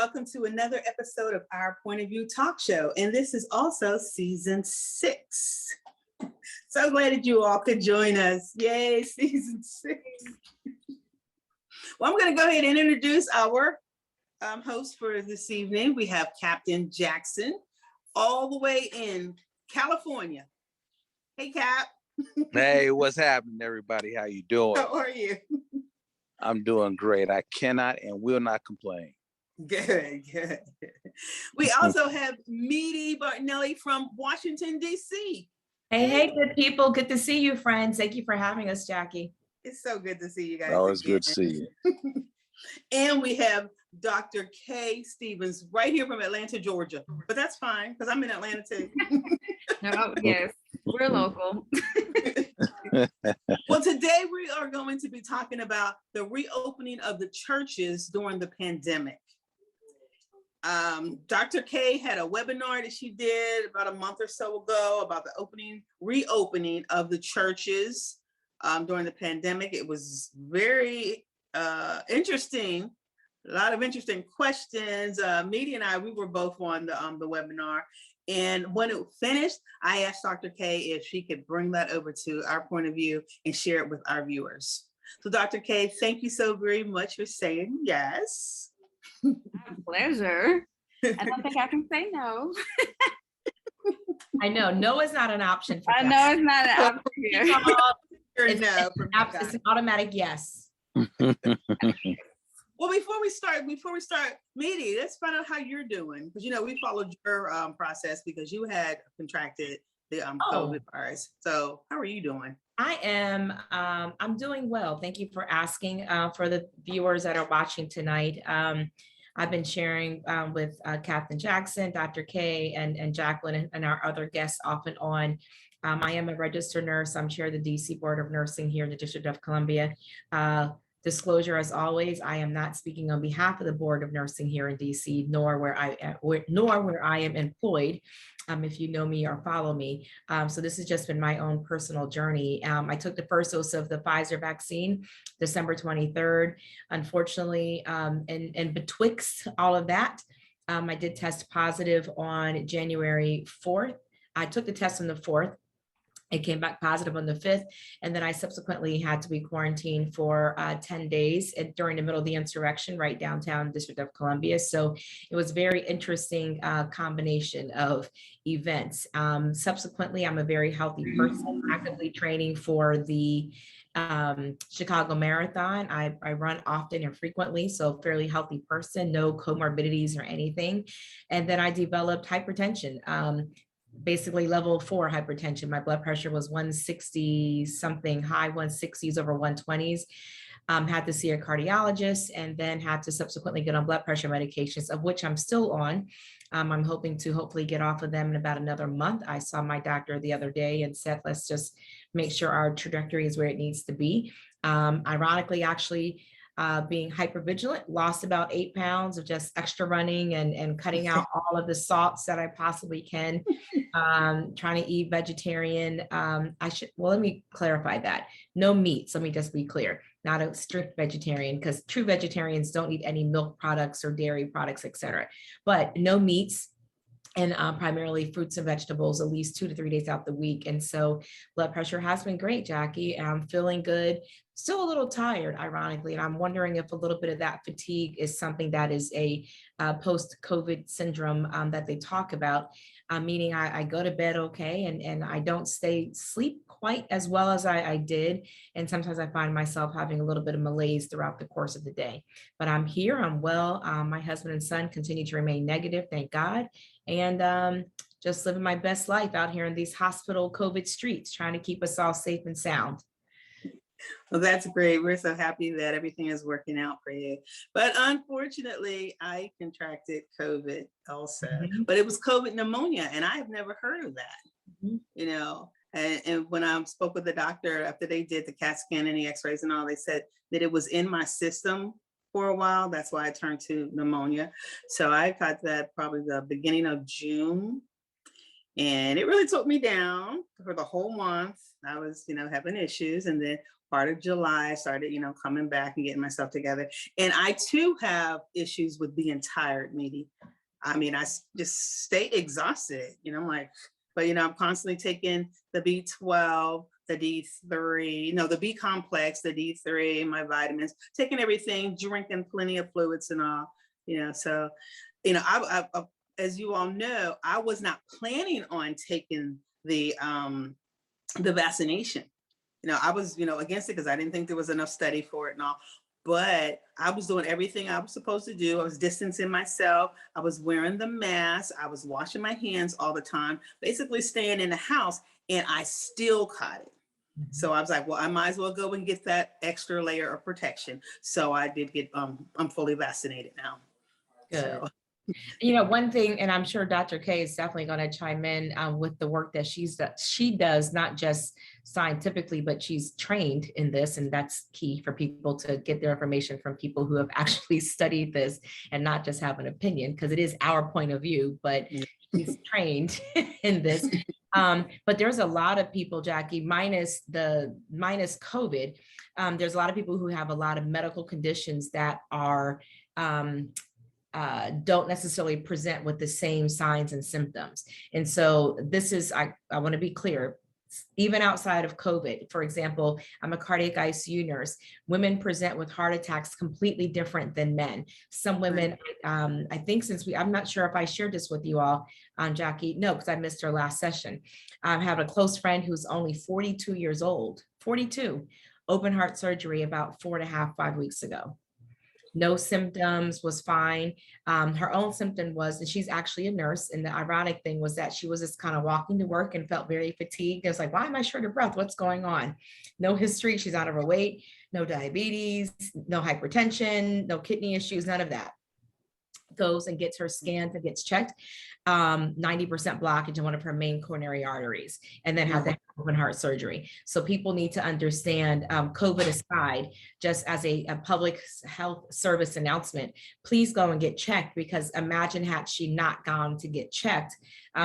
welcome to another episode of our Point of View Talk Show. And this is also season 6. So glad that you all could join us. Yay, season 6. Well, I'm going to go ahead and introduce our host for this evening. We have Captain Jackson, all the way in California. Hey, Cap. Hey, what's happening, everybody? How you doing? How are you? I'm doing great. I cannot and will not complain. Good. We also have Meaty Bartonelli from Washington, D.C. Hey, good people. Good to see you, friends. Thank you for having us, Jackie. It's so good to see you guys. Oh, it's good to see you. And we have Dr. Kay Stevens right here from Atlanta, Georgia. But that's fine, because I'm in Atlanta too. No, yes, we're local. Well, today we are going to be talking about the reopening of the churches during the pandemic. Dr. Kay had a webinar that she did about a month or so ago about the reopening of the churches during the pandemic. It was very interesting. A lot of interesting questions. Meaty and I, we were both on the webinar. And when it finished, I asked Dr. Kay if she could bring that over to our point of view and share it with our viewers. So Dr. Kay, thank you so very much for saying yes. My pleasure. I don't think I can say no. I know, no is not an option for I Jackie. know it's not an option here. It's an automatic yes. Well, before we start, Meaty, let's find out how you're doing. Because, we followed your process because you had contracted the COVID virus. So how are you doing? I am, I'm doing well. Thank you for asking. For the viewers that are watching tonight, I've been sharing with Captain Jackson, Dr. Kay, and Jacqueline and our other guests off and on. I am a registered nurse. I'm chair of the DC Board of Nursing here in the District of Columbia. Disclosure, as always, I am not speaking on behalf of the Board of Nursing here in DC, nor where I am employed, if you know me or follow me. So this has just been my own personal journey. I took the first dose of the Pfizer vaccine, December 23rd. Unfortunately, and betwixt all of that, I did test positive on January 4th. I took the test on the 4th. It came back positive on the 5th, and then I subsequently had to be quarantined for 10 days during the middle of the insurrection right downtown District of Columbia. So it was very interesting combination of events. Subsequently, I'm a very healthy person, actively training for the Chicago Marathon. I run often and frequently, so fairly healthy person, no comorbidities or anything. And then I developed hypertension. Basically level 4 hypertension. My blood pressure was 160 something, high 160s over 120s. Had to see a cardiologist and then had to subsequently get on blood pressure medications, of which I'm still on. I'm hoping to hopefully get off of them in about another month. I saw my doctor the other day and said, let's just make sure our trajectory is where it needs to be. Ironically, actually, being hypervigilant, lost about 8 pounds of just extra running and cutting out all of the salts that I possibly can, trying to eat vegetarian. Let me clarify that. No meats, let me just be clear, not a strict vegetarian, because true vegetarians don't eat any milk products or dairy products, etc. But no meats, and primarily fruits and vegetables, at least 2 to 3 days out the week. And so blood pressure has been great, Jackie. I'm feeling good, still a little tired, ironically. And I'm wondering if a little bit of that fatigue is something that is a post-COVID syndrome that they talk about, meaning I go to bed okay, and I don't sleep quite as well as I did. And sometimes I find myself having a little bit of malaise throughout the course of the day. But I'm here, I'm well. My husband and son continue to remain negative, thank God. And just living my best life out here in these hospital COVID streets, trying to keep us all safe and sound. Well, that's great. We're so happy that everything is working out for you. But unfortunately, I contracted COVID also, but it was COVID pneumonia, and I have never heard of that, And when I spoke with the doctor after they did the CAT scan and the x-rays and all, they said that it was in my system for a while. That's why I turned to pneumonia. So I got that probably the beginning of June. And it really took me down for the whole month. I was, having issues. And then part of July, I started, coming back and getting myself together. And I too have issues with being tired, Medi. I mean, just stay exhausted, I'm like, but, I'm constantly taking the B12, the D3, the B complex, the D3, my vitamins, taking everything, drinking plenty of fluids and all, so, I as you all know, I was not planning on taking the vaccination. I was, against it because I didn't think there was enough study for it and all. But I was doing everything I was supposed to do. I was distancing myself. I was wearing the mask. I was washing my hands all the time, basically staying in the house, and I still caught it. So I was like, well, I might as well go and get that extra layer of protection. So I did get, I'm fully vaccinated now. Good. So. One thing, and I'm sure Dr. K is definitely going to chime in with the work that she does, not just scientifically, but she's trained in this. And that's key for people to get their information from people who have actually studied this and not just have an opinion, because it is our point of view, but she's trained in this. But there's a lot of people, Jackie, minus COVID, there's a lot of people who have a lot of medical conditions that are don't necessarily present with the same signs and symptoms. And so this is, I want to be clear, even outside of COVID, for example, I'm a cardiac ICU nurse. Women present with heart attacks completely different than men. Some women, I think I'm not sure if I shared this with you all, Jackie, no, because I missed her last session. I have a close friend who's only 42 years old, 42, open heart surgery about 4.5, 5 weeks ago. No symptoms, was fine. Her own symptom was, and she's actually a nurse, and the ironic thing was that she was just kind of walking to work and felt very fatigued. I was like, why am I short of breath? What's going on? No history. She's out of her weight, no diabetes, no hypertension, no kidney issues, none of that. Goes and gets her scans and gets checked, 90% blockage in one of her main coronary arteries, and then had to have open heart surgery. So people need to understand, COVID aside, just as a public health service announcement, please go and get checked, because imagine had she not gone to get checked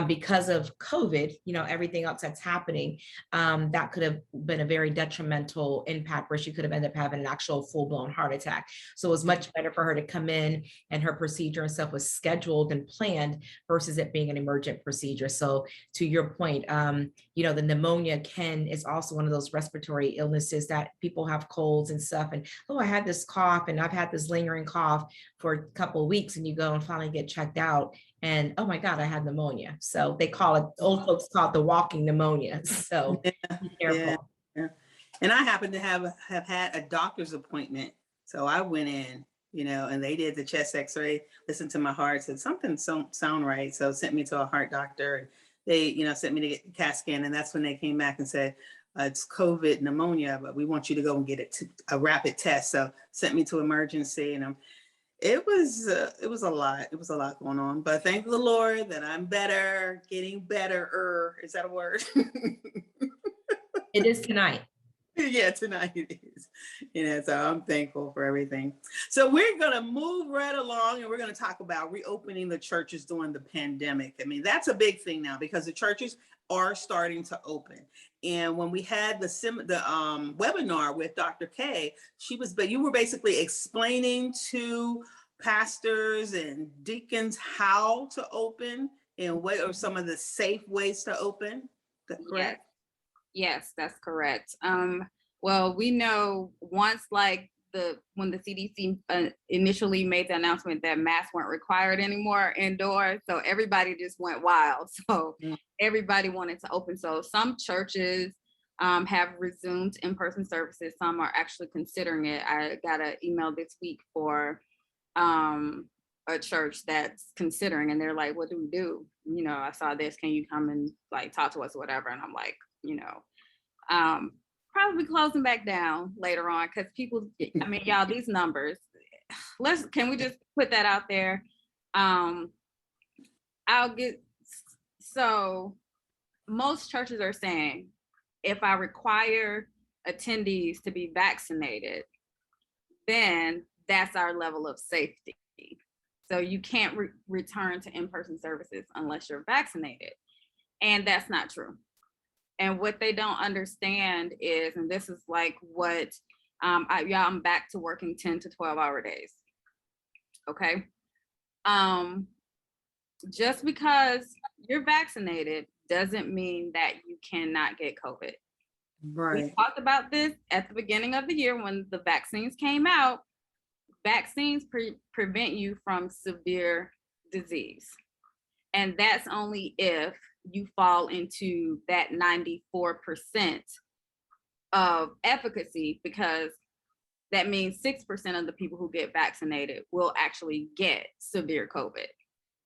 because of COVID, everything else that's happening, that could have been a very detrimental impact where she could have ended up having an actual full-blown heart attack. So it was much better for her to come in, and her procedure and stuff was scheduled and planned versus it being an emergent procedure. So to your point, the pneumonia is also one of those respiratory illnesses that people have colds and stuff. And, oh, I had this cough and I've had this lingering cough for a couple of weeks, and you go and finally get checked out, and oh my God, I had pneumonia. So they call it, old folks call it the walking pneumonia. So be careful. Yeah. And I happen to have had a doctor's appointment. So I went in, and they did the chest x-ray, listened to my heart, said something don't sound right. So sent me to a heart doctor, and they, sent me to get a CAT scan. And that's when they came back and said, it's COVID pneumonia, but we want you to go and get a rapid test. So sent me to emergency, and it was a lot. It was a lot going on, but thank the Lord that I'm better, getting better. Is that a word? It is tonight. Yeah, tonight it is. So I'm thankful for everything. So we're going to move right along, and we're going to talk about reopening the churches during the pandemic. I mean, that's a big thing now, because the churches are starting to open. And when we had the webinar with Dr. K, you were basically explaining to pastors and deacons how to open and what are some of the safe ways to open. Is that correct? Yes, that's correct. Well, we know once when the CDC initially made the announcement that masks weren't required anymore indoors, so everybody just went wild. So everybody wanted to open. So some churches have resumed in-person services. Some are actually considering it. I got an email this week for a church that's considering, and they're like, what do we do? I saw this, can you come and talk to us or whatever? And I'm like, probably closing back down later on, because people, I mean, y'all, these numbers, can we just put that out there? So most churches are saying, if I require attendees to be vaccinated, then that's our level of safety. So you can't return to in-person services unless you're vaccinated. And that's not true. And what they don't understand is, and this is like what, I'm back to working 10 to 12-hour days. Okay. Just because you're vaccinated doesn't mean that you cannot get COVID. Right. We talked about this at the beginning of the year when the vaccines came out. Vaccines prevent you from severe disease. And that's only if you fall into that 94% of efficacy, because that means 6% of the people who get vaccinated will actually get severe COVID.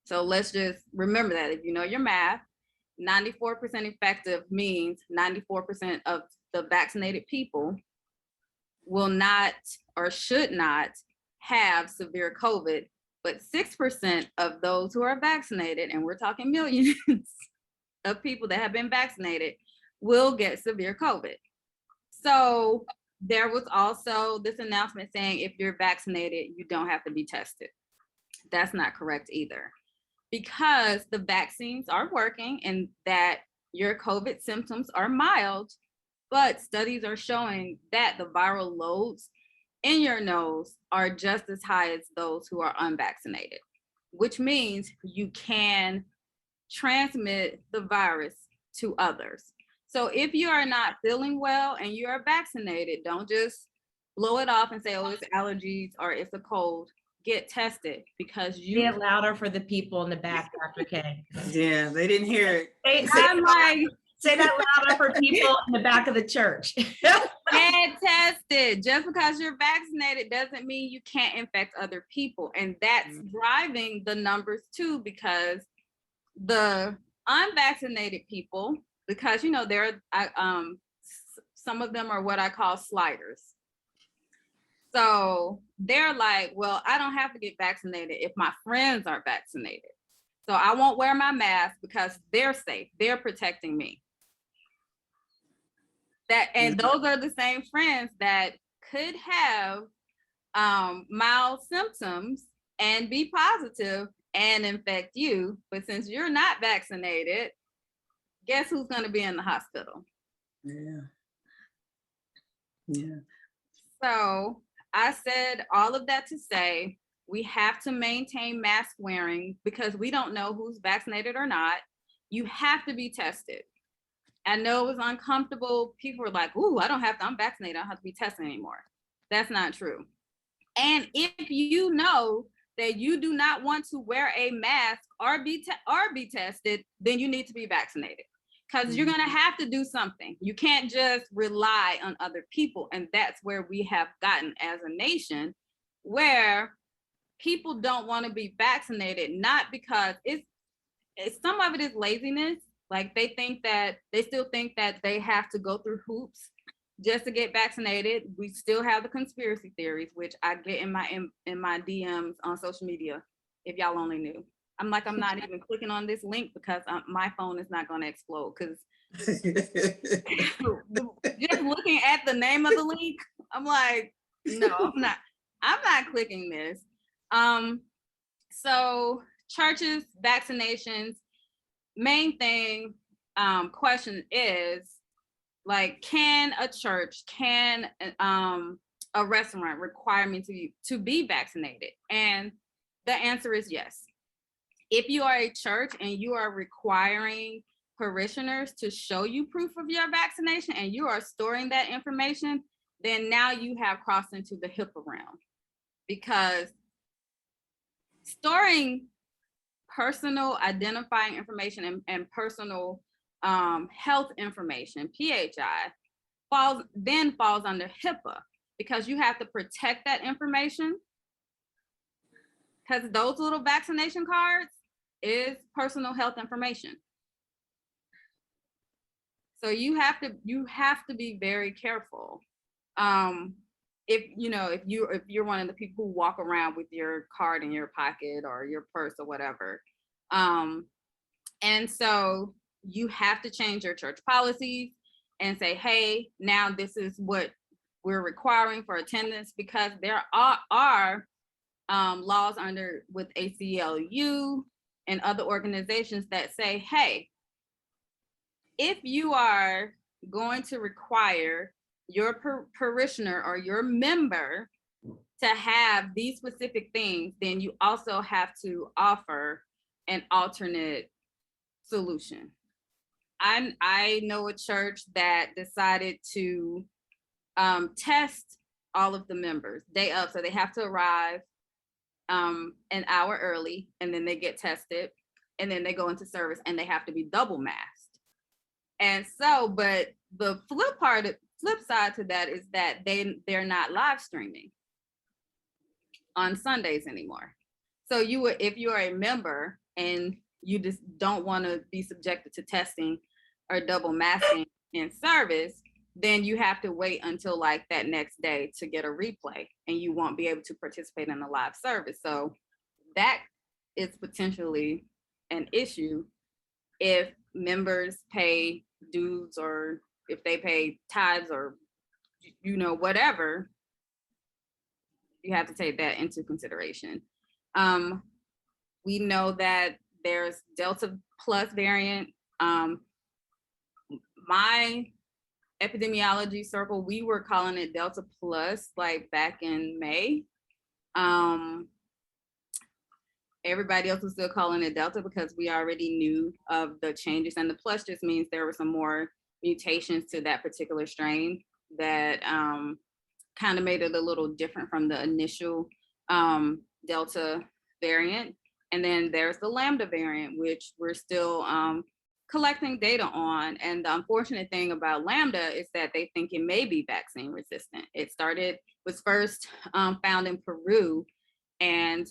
So let's just remember that. If you know your math, 94% effective means 94% of the vaccinated people will not or should not have severe COVID, but 6% of those who are vaccinated, and we're talking millions of people that have been vaccinated, will get severe COVID. So there was also this announcement saying if you're vaccinated, you don't have to be tested. That's not correct either, because the vaccines are working and that your COVID symptoms are mild, but studies are showing that the viral loads in your nose are just as high as those who are unvaccinated, which means you can transmit the virus to others. So if you are not feeling well and you are vaccinated, don't just blow it off and say, oh, it's allergies or it's a cold. Get tested, because Say you. it louder for the people in the back, Dr. K. Yeah, they didn't hear it. I'm like, Say that louder for people in the back of the church. get tested. Just because you're vaccinated doesn't mean you can't infect other people. And that's driving the numbers too, because the unvaccinated people, because there are some of them are what I call sliders. So they're like, well, I don't have to get vaccinated if my friends are vaccinated. So I won't wear my mask because they're safe. They're protecting me. And those are the same friends that could have mild symptoms and be positive and infect you. But since you're not vaccinated, guess who's going to be in the hospital? Yeah. Yeah. So I said all of that to say we have to maintain mask wearing, because we don't know who's vaccinated or not. You have to be tested. I know it was uncomfortable. People were like, ooh, I'm vaccinated. I don't have to be tested anymore. That's not true. And if you know that you do not want to wear a mask or be tested, then you need to be vaccinated, because you're going to have to do something. You can't just rely on other people. And that's where we have gotten as a nation, where people don't want to be vaccinated, not because it's some of it is laziness. Like they still think that they have to go through hoops just to get vaccinated. We still have the conspiracy theories, which I get in my DMs on social media. If y'all only knew, I'm not even clicking on this link because my phone is not going to explode. Because just looking at the name of the link, I'm like, no, I'm not clicking this. So churches, vaccinations, main thing, question is, like, can a church, can a restaurant require me to be vaccinated? And the answer is yes. If you are a church and you are requiring parishioners to show you proof of your vaccination and you are storing that information, then now you have crossed into the HIPAA realm, because storing personal identifying information and personal health information, PHI, falls under HIPAA, because you have to protect that information, because those little vaccination cards is personal health information. So you have to be very careful. If you're one of the people who walk around with your card in your pocket or your purse or whatever, and so you have to change your church policies and say, hey, now this is what we're requiring for attendance, because there are laws with ACLU and other organizations that say, hey, if you are going to require your parishioner or your member to have these specific things, then you also have to offer an alternate solution. I know a church that decided to test all of the members day of, so they have to arrive an hour early, and then they get tested, and then they go into service, and they have to be double masked. And so, but the flip side to that is that they're not live streaming on Sundays anymore. So if you are a member and you just don't want to be subjected to testing or double masking in service, then you have to wait until like that next day to get a replay, and you won't be able to participate in the live service. So that is potentially an issue if members pay dues, or if they pay tithes, or whatever. You have to take that into consideration. We know that there's Delta Plus variant. My epidemiology circle, we were calling it Delta Plus like back in May. Everybody else was still calling it Delta because we already knew of the changes, and the plus just means there were some more mutations to that particular strain that kind of made it a little different from the initial Delta variant. And then there's the Lambda variant, which we're still collecting data on. And the unfortunate thing about Lambda is that they think it may be vaccine resistant. It was first found in Peru, and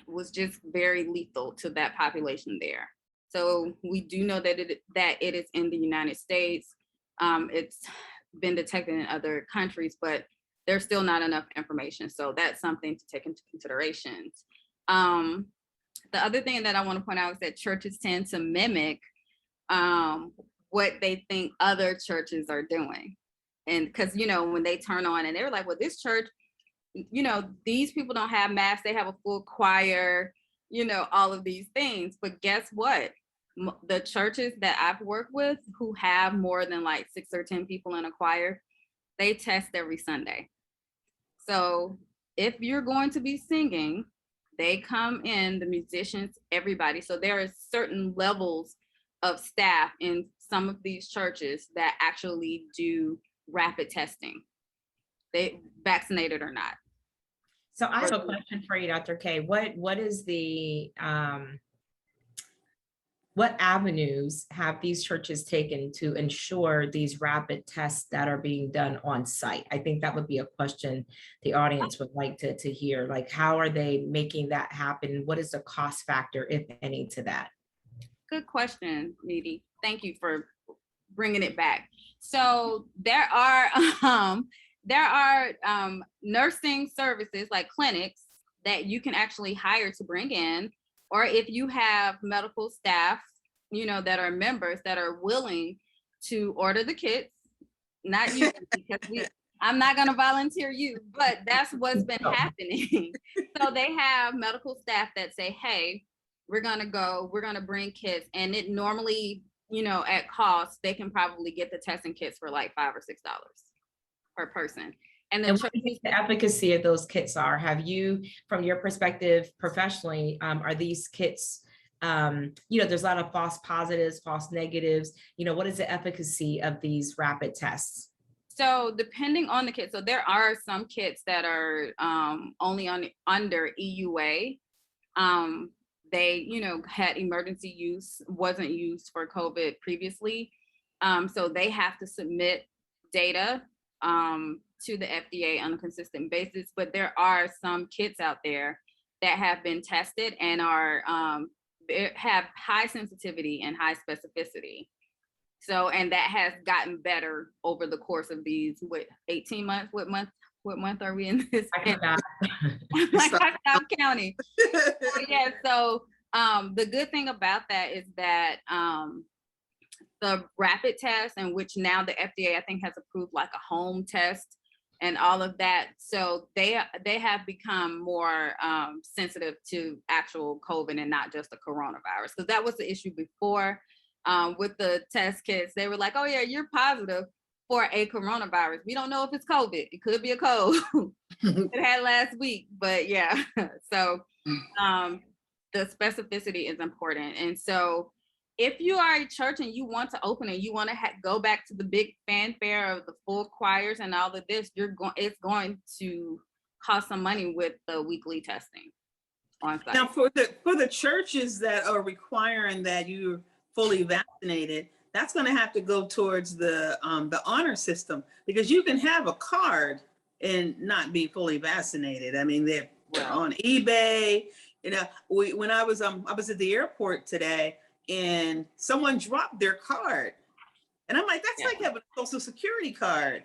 was just very lethal to that population there. So we do know that it is in the United States. It's been detected in other countries, but there's still not enough information. So that's something to take into consideration. The other thing that I want to point out is that churches tend to mimic what they think other churches are doing. And because, when they turn on and they're like, well, this church, these people don't have masks, they have a full choir, all of these things. But guess what? The churches that I've worked with who have more than like 6 or 10 people in a choir, they test every Sunday. So if you're going to be singing, they come in, the musicians, everybody. So there are certain levels of staff in some of these churches that actually do rapid testing, they vaccinated or not. So I have a question for you, Dr. K. What is the what avenues have these churches taken to ensure these rapid tests that are being done on site? I think that would be a question the audience would like to hear. Like, how are they making that happen? What is the cost factor, if any, to that? Good question, Needy. Thank you for bringing it back. So there are nursing services like clinics that you can actually hire to bring in, or if you have medical staff, that are members that are willing to order the kits, not you, because I'm not going to volunteer you, but that's what's been happening. So they have medical staff that say, hey, we're going to bring kits, and it normally, at cost, they can probably get the testing kits for like $5 or $6 per person. And what do you think the efficacy of those kits are? Have you, from your perspective professionally, are these kits, there's a lot of false positives, false negatives, what is the efficacy of these rapid tests? So depending on the kit, so there are some kits that are only under EUA. They, had emergency use, wasn't used for COVID previously. So they have to submit data to the FDA on a consistent basis, but there are some kits out there that have been tested and are have high sensitivity and high specificity. So, and that has gotten better over the course of these 18 months. What month are we in this? I stop counting. Yeah. So the good thing about that is that the rapid test, in which now the FDA I think has approved like a home test and all of that. So they have become more sensitive to actual COVID and not just the coronavirus. Because that was the issue before. with the test kits. They were like, oh yeah, you're positive for a coronavirus. We don't know if it's COVID. It could be a cold. It had last week, but yeah. So the specificity is important. And so if you are a church and you want to open it, you want to go back to the big fanfare of the full choirs and all of this, it's going to cost some money with the weekly testing on site. Now, for the churches that are requiring that you're fully vaccinated, that's going to have to go towards the honor system, because you can have a card and not be fully vaccinated. I mean, they're on eBay. You know, when I was at the airport today, and someone dropped their card, and I'm like, that's like having a Social Security card.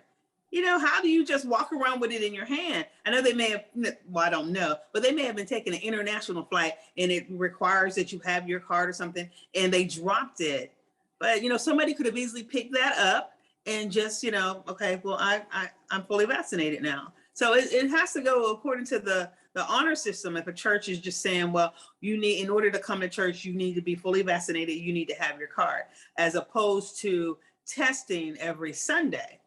You know, how do you just walk around with it in your hand? I know they may have, well, I don't know, but they may have been taking an international flight and it requires that you have your card or something, and they dropped it. But, you know, somebody could have easily picked that up and just, you know, okay, well, I'm fully vaccinated now. So it has to go according to the honor system. If a church is just saying, well, you need, in order to come to church, you need to be fully vaccinated, you need to have your card, as opposed to testing every Sunday.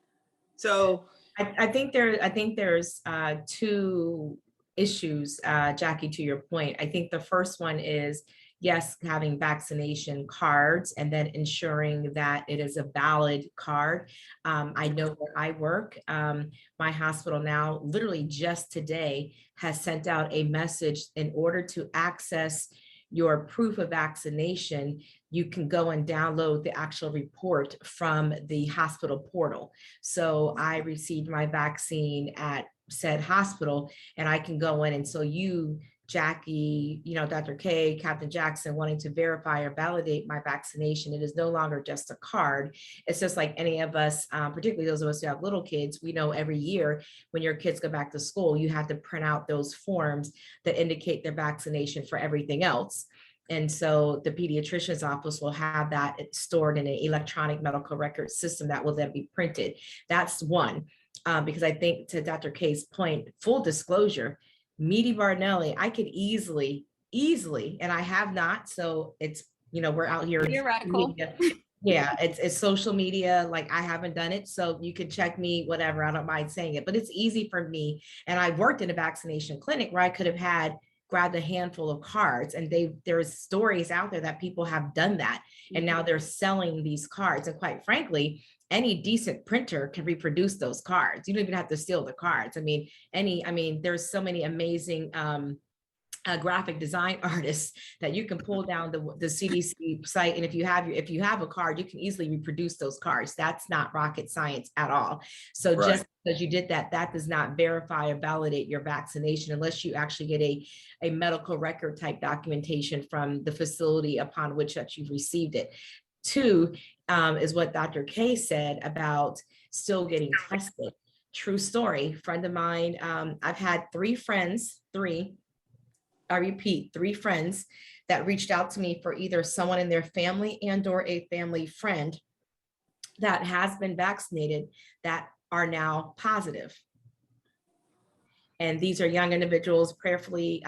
So I think there's two issues, Jackie, to your point. I think the first one is, yes, having vaccination cards and then ensuring that it is a valid card. I know where I work, my hospital now, literally just today, has sent out a message in order to access your proof of vaccination. You can go and download the actual report from the hospital portal. So I received my vaccine at said hospital, and I can go in. And so you, Jackie, you know, Dr. K, Captain Jackson, wanting to verify or validate my vaccination, it is no longer just a card. It's just like any of us, particularly those of us who have little kids, we know every year when your kids go back to school, you have to print out those forms that indicate their vaccination for everything else. And so the pediatrician's office will have that stored in an electronic medical record system that will then be printed. That's one, because I think, to Dr. K's point, full disclosure, Meaty Barnelli, I could easily, and I have not. So it's, you know, we're out here. Theoretical. Yeah, it's social media. Like, I haven't done it. So you can check me, whatever. I don't mind saying it, but it's easy for me. And I worked in a vaccination clinic where I could have grabbed a handful of cards, and there's stories out there that people have done that. And now they're selling these cards. And quite frankly, any decent printer can reproduce those cards. You don't even have to steal the cards. I mean, there's so many amazing graphic design artists that you can pull down the CDC site. And if you have a card, you can easily reproduce those cards. That's not rocket science at all. So right. Just because you did that, that does not verify or validate your vaccination unless you actually get a medical record type documentation from the facility upon which that you've received it. Two, is what Dr. K said about still getting tested. True story. Friend of mine, I've had three friends that reached out to me for either someone in their family and or a family friend that has been vaccinated that are now positive. And these are young individuals, prayerfully,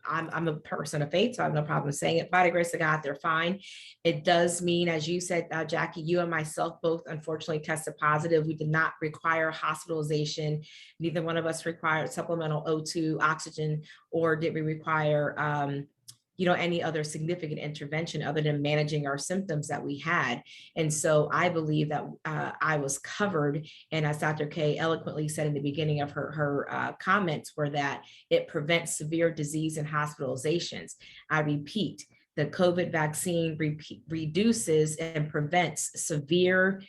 I'm a person of faith, so I have no problem saying it. By the grace of God, they're fine. It does mean, as you said, Jackie, you and myself both unfortunately tested positive. We did not require hospitalization. Neither one of us required supplemental O2 oxygen, or did we require any other significant intervention other than managing our symptoms that we had. And so I believe that I was covered. And as Dr. K eloquently said in the beginning of her comments, were that it prevents severe disease and hospitalizations. I repeat, the COVID vaccine reduces and prevents severe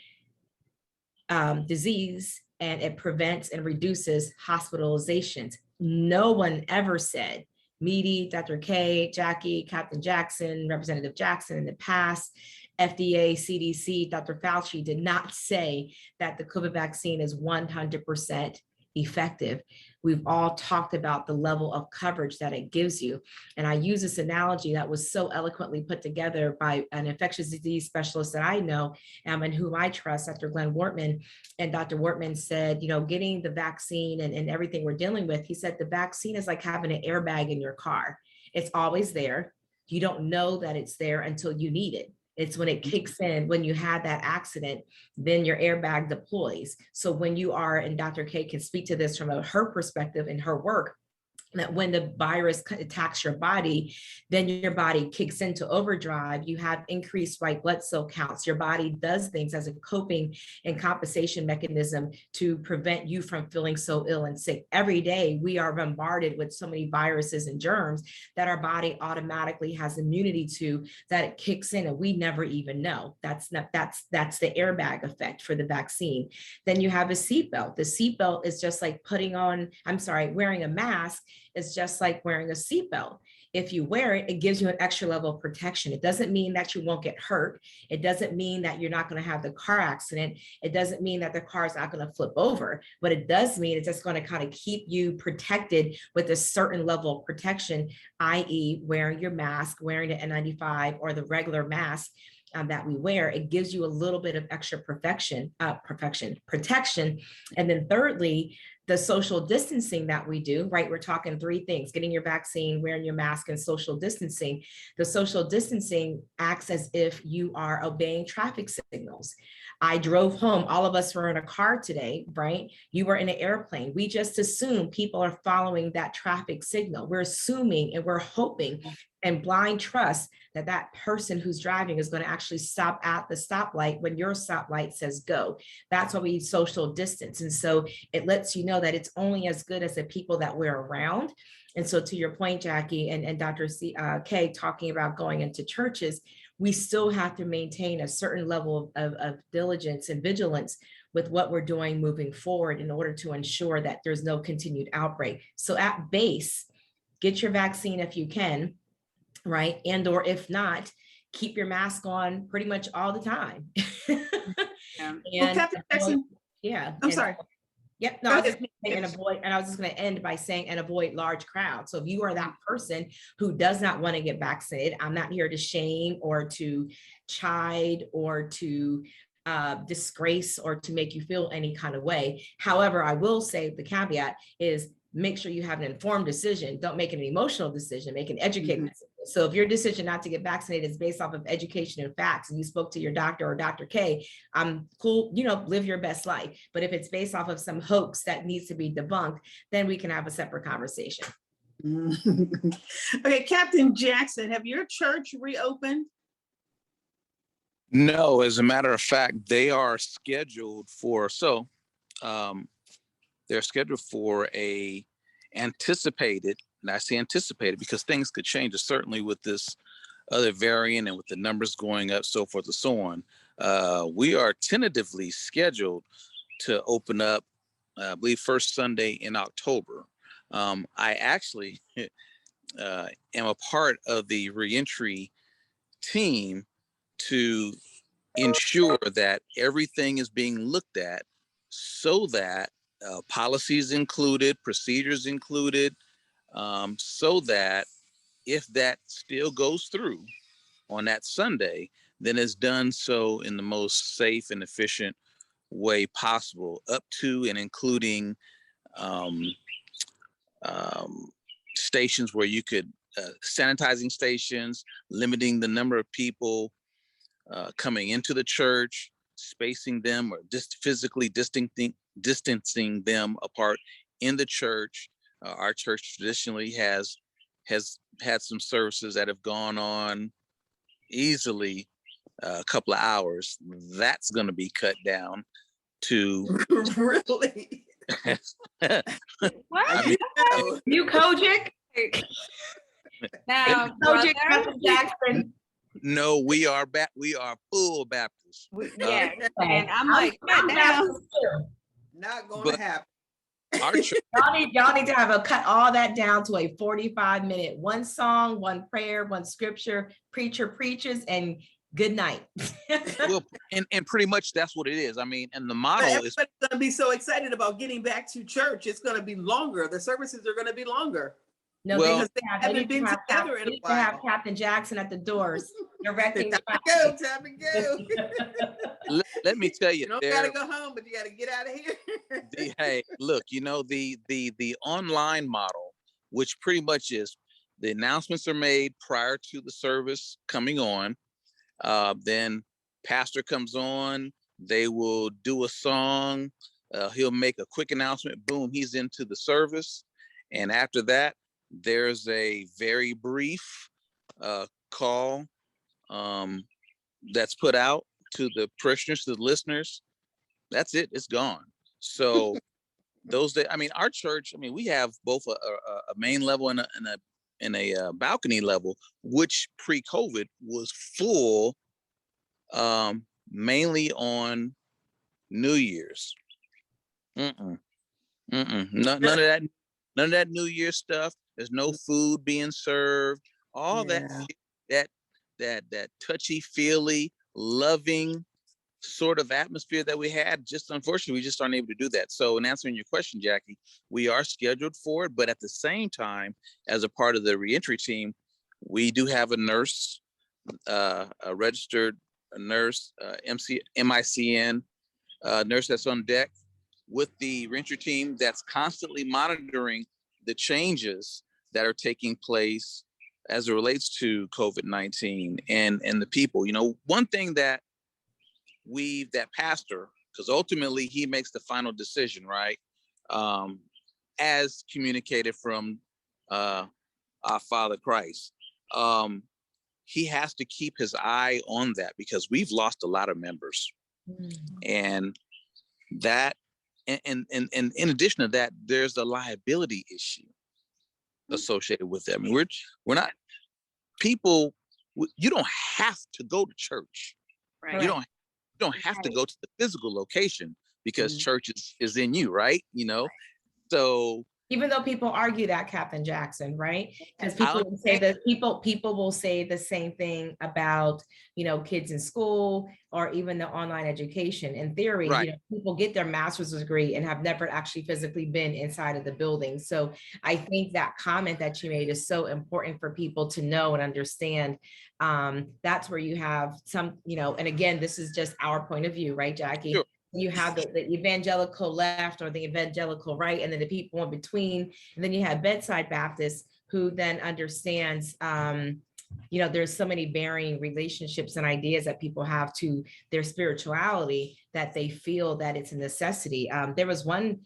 disease, and it prevents and reduces hospitalizations. No one ever said, Meaty, Dr. K, Jackie, Captain Jackson, Representative Jackson in the past, FDA, CDC, Dr. Fauci did not say that the COVID vaccine is 100% effective. We've all talked about the level of coverage that it gives you. And I use this analogy that was so eloquently put together by an infectious disease specialist that I know and whom I trust, Dr. Glenn Wortman. And Dr. Wortman said, getting the vaccine and everything we're dealing with, he said, the vaccine is like having an airbag in your car. It's always there. You don't know that it's there until you need it. It's when it kicks in, when you had that accident, then your airbag deploys. So when you are, and Dr. K can speak to this from her perspective in her work, that when the virus attacks your body, then your body kicks into overdrive. You have increased white blood cell counts. Your body does things as a coping and compensation mechanism to prevent you from feeling so ill and sick. Every day, we are bombarded with so many viruses and germs that our body automatically has immunity to, that it kicks in and we never even know. That's the airbag effect for the vaccine. Then you have a seatbelt. The seatbelt is just like wearing a mask is just like wearing a seatbelt. If you wear it, it gives you an extra level of protection. It doesn't mean that you won't get hurt. It doesn't mean that you're not going to have the car accident. It doesn't mean that the car is not going to flip over. What it does mean is it's going to kind of keep you protected with a certain level of protection, i.e. wearing your mask, wearing the N95 or the regular mask that we wear. It gives you a little bit of extra protection. And then thirdly, the social distancing that we do, right? We're talking three things: getting your vaccine, wearing your mask, and social distancing. The social distancing acts as if you are obeying traffic signals. I drove home. All of us were in a car today, right? You were in an airplane. We just assume people are following that traffic signal. We're assuming and we're hoping and blind trust that that person who's driving is going to actually stop at the stoplight when your stoplight says go. That's why we social distance. And so it lets you know that it's only as good as the people that we're around. And so to your point, Jackie, and Dr. K talking about going into churches, we still have to maintain a certain level of diligence and vigilance with what we're doing moving forward in order to ensure that there's no continued outbreak. So at base, get your vaccine if you can, right? And or if not, keep your mask on pretty much all the time. Yeah. Well, Captain Jackson, I'm sorry. Yep. No, I was just going to end by saying, and avoid large crowds. So if you are that person who does not want to get vaccinated, I'm not here to shame or to chide or to disgrace or to make you feel any kind of way. However, I will say the caveat is make sure you have an informed decision. Don't make an emotional decision, make an educated decision. So if your decision not to get vaccinated is based off of education and facts, and you spoke to your doctor or Dr. K, I'm cool, live your best life. But if it's based off of some hoax that needs to be debunked, then we can have a separate conversation. Okay, Captain Jackson, have your church reopened? No, as a matter of fact, they are scheduled for, they're scheduled for a anticipated, and I say anticipated because things could change, certainly with this other variant and with the numbers going up, so forth and so on. We are tentatively scheduled to open up, I believe, first Sunday in October. I actually am a part of the reentry team to ensure that everything is being looked at so that policies included, procedures included, so that if that still goes through on that Sunday, then it's done so in the most safe and efficient way possible, up to and including stations where you could, sanitizing stations, limiting the number of people coming into the church, spacing them or just physically distancing them apart in the church. Our church traditionally has had some services that have gone on easily a couple of hours. That's going to be cut down to Really? What? I mean, You Kojic? Now, Kojic, brother, Captain Jackson. no, we are full Baptists. yeah, and I'm like, I'm cut down. Not going But- to happen. Our church, Y'all need to cut all that down to a 45-minute, one song, one prayer, one scripture, preacher preaches, and good night. well, and pretty much that's what it is. I mean, and the model But is everybody's going to be so excited about getting back to church. It's going to be longer. The services are going to be longer. No, Well- Because they haven't been together in a to have while. Captain Jackson at the doors directing. Time to go. let me tell you, You don't got to go home, but you got to get out of here. hey, look, the online model, which pretty much is the announcements are made prior to the service coming on. Then pastor comes on, they will do a song. He'll make a quick announcement. Boom, he's into the service. And after that, there's a very brief call that's put out to the parishioners, to the listeners. That's it. It's gone. So those days, I mean, our church, I mean, we have both a main level and a balcony level, which pre-COVID was full, mainly on New Year's. None of that. None of that New Year's stuff. There's no food being served. All that touchy-feely, loving sort of atmosphere that we had. Just unfortunately, we just aren't able to do that. So, in answering your question, Jackie, we are scheduled for it, but at the same time, as a part of the reentry team, we do have a nurse, a registered nurse, MICN nurse that's on deck with the reentry team that's constantly monitoring the changes that are taking place as it relates to COVID-19 and the people. You know, one thing that that pastor, because ultimately he makes the final decision, right? As communicated from our Father Christ. He has to keep his eye on that because we've lost a lot of members. And that, and in addition to that, there's a liability issue associated with that. I mean, we're not people. You don't have to go to church. Right. You don't have to go to the physical location because church is in you, right? You know, so even though people argue that, Captain Jackson, right? Because people will say that people will say the same thing about, you know, kids in school or even the online education. In theory, right. You know, people get their master's degree and have never actually physically been inside of the building. So I think that comment that you made is so important for people to know and understand. That's where you have some, you know, and again, this is just our point of view, right, Jackie? Sure. You have the evangelical left or the evangelical right, and then the people in between. And then you have bedside Baptists who then understands, you know, there's so many varying relationships and ideas that people have to their spirituality that they feel that it's a necessity. There was one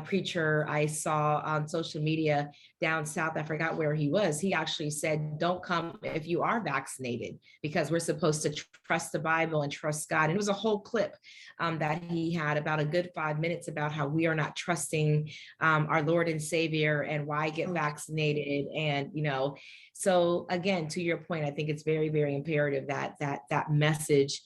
preacher I saw on social media down south, I forgot where he was. He actually said, don't come if you are vaccinated, because we're supposed to trust the Bible and trust God. And it was a whole clip that he had about a good 5 minutes about how we are not trusting our Lord and Savior and why get vaccinated. And, you know, so again, to your point, I think it's very, very imperative that that message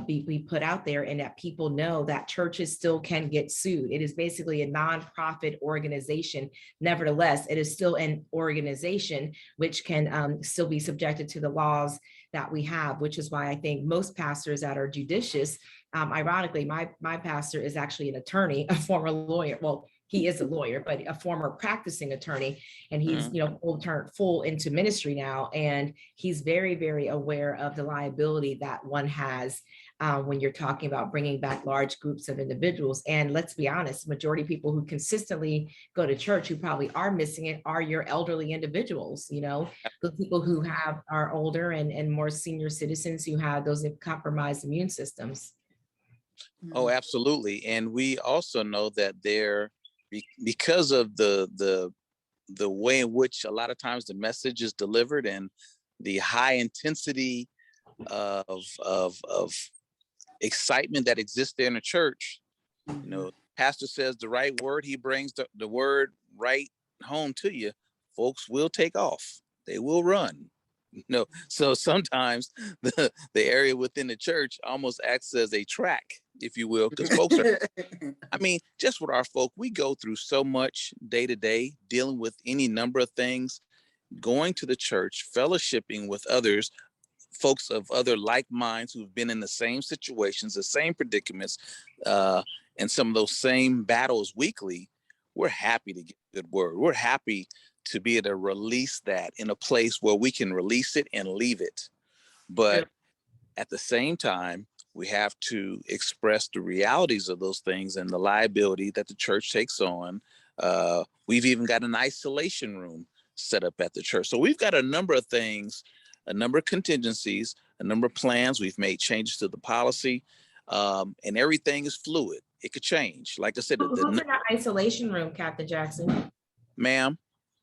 be put out there and that people know that churches still can get sued. It is basically a nonprofit organization. Nevertheless, it is still an organization which can still be subjected to the laws that we have, which is why I think most pastors that are judicious, ironically, my pastor is actually an attorney, a former lawyer. Well, he is a lawyer, but a former practicing attorney, and he's, you know, full into ministry now. And he's very, very aware of the liability that one has when you're talking about bringing back large groups of individuals. And let's be honest, majority of people who consistently go to church who probably are missing it are your elderly individuals, you know, the people who are older and more senior citizens who have those compromised immune systems. Oh, absolutely. And we also know that because of the way in which a lot of times the message is delivered and the high intensity of excitement that exists there in the church, you know, pastor says the right word, he brings the word right home to you, folks will take off, they will run. No, so sometimes the area within the church almost acts as a track, if you will, because folks are, I mean, just with our folk, we go through so much day to day, dealing with any number of things, going to the church, fellowshipping with others, folks of other like minds who've been in the same situations, the same predicaments, and some of those same battles weekly. We're happy to get a good word. We're happy to be able to release that in a place where we can release it and leave it. But at the same time, we have to express the realities of those things and the liability that the church takes on. We've even got an isolation room set up at the church. So we've got a number of things, a number of contingencies, a number of plans. We've made changes to the policy, and everything is fluid. It could change. Like I said, Who's in an isolation room, Captain Jackson? ma'am.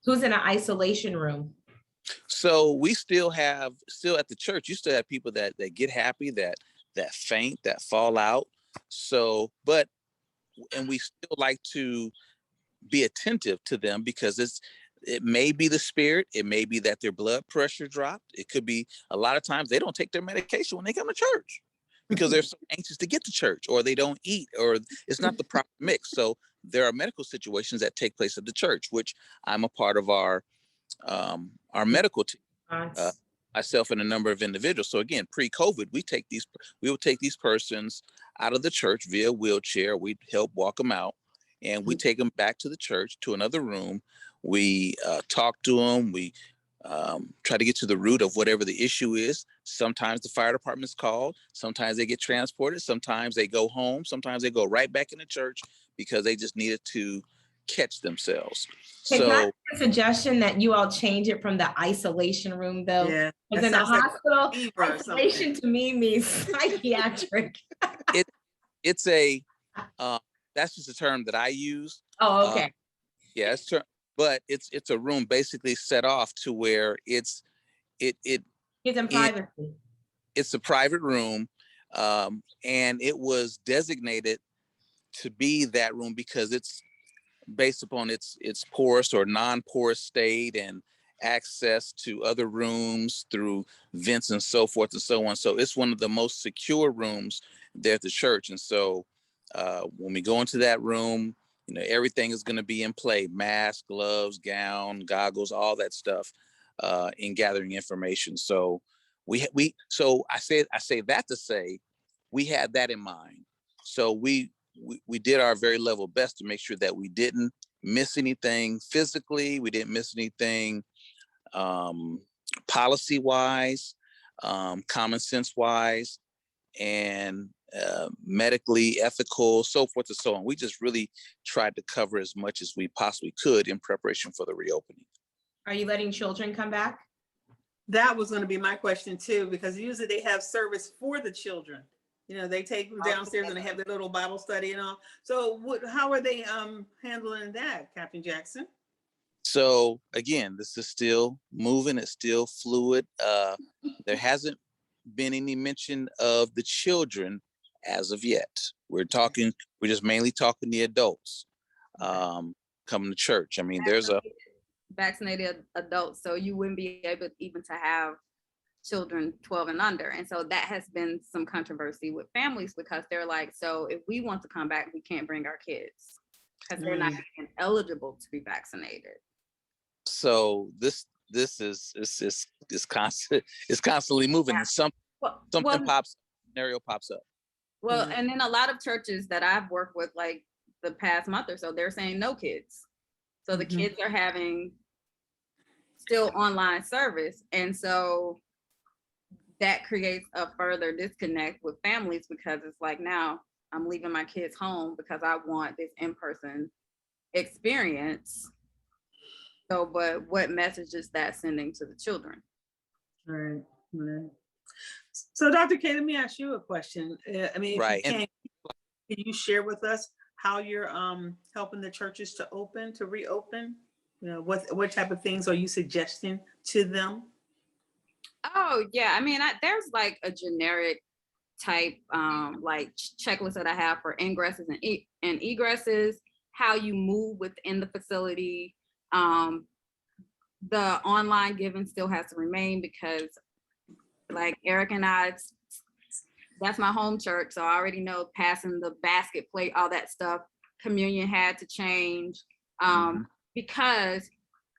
Who's in an isolation room? So we still at the church, you still have people that get happy, that faint, that fall out. So, and we still like to be attentive to them, because it may be the spirit, it may be that their blood pressure dropped. It could be, a lot of times they don't take their medication when they come to church because they're so anxious to get to church, or they don't eat, or it's not the proper mix. So there are medical situations that take place at the church, which I'm a part of our medical team, myself and a number of individuals. So again, pre-COVID, we would take these persons out of the church via wheelchair. We'd help walk them out, and we take them back to the church, to another room. We talk to them. We try to get to the root of whatever the issue is. Sometimes the fire department's called. Sometimes they get transported. Sometimes they go home. Sometimes they go right back in the church because they just needed to catch themselves. Can I make a suggestion that you all change it from the isolation room, though? Yeah, because in the hospital, like isolation to me means psychiatric. It's a that's just a term that I use. Oh, okay. Yeah, but it's a room basically set off to where it's in privacy. It's a private room, and it was designated to be that room because it's based upon its porous or non-porous state and access to other rooms through vents and so forth and so on. So it's one of the most secure rooms there at the church. And so when we go into that room, everything is going to be in play: mask, gloves, gown, goggles, all that stuff, in gathering information. So so I say that to say we had that in mind. So we did our very level best to make sure that we didn't miss anything physically. We didn't miss anything policy wise, common sense wise, and medically ethical, so forth and so on. We just really tried to cover as much as we possibly could in preparation for the reopening. Are you letting children come back? That was going to be my question too, because usually they have service for the children. They take them downstairs and they have their little Bible study and all. So how are they handling that, Captain Jackson? So again, this is still moving. It's still fluid. There hasn't been any mention of the children as of yet. We're just mainly talking the adults coming to church. I mean, there's a vaccinated adults, so you wouldn't be able even to have children 12 and under. And so that has been some controversy with families, because they're like, so if we want to come back, we can't bring our kids because they're not even eligible to be vaccinated. So this is constantly moving. Yeah. Something scenario pops up. Well, and then a lot of churches that I've worked with, like the past month or so, they're saying no kids. So the kids are having still online service. And so that creates a further disconnect with families, because it's like, now I'm leaving my kids home because I want this in-person experience. So, but what message is that sending to the children? Right. So Dr. K, let me ask you a question. I mean, can you share with us how you're helping the churches to reopen? What type of things are you suggesting to them? Oh yeah, I mean, there's like a generic type like checklist that I have for ingresses and egresses, how you move within the facility. The online giving still has to remain, because like Eric and I, that's my home church, so I already know passing the basket plate, all that stuff. Communion had to change because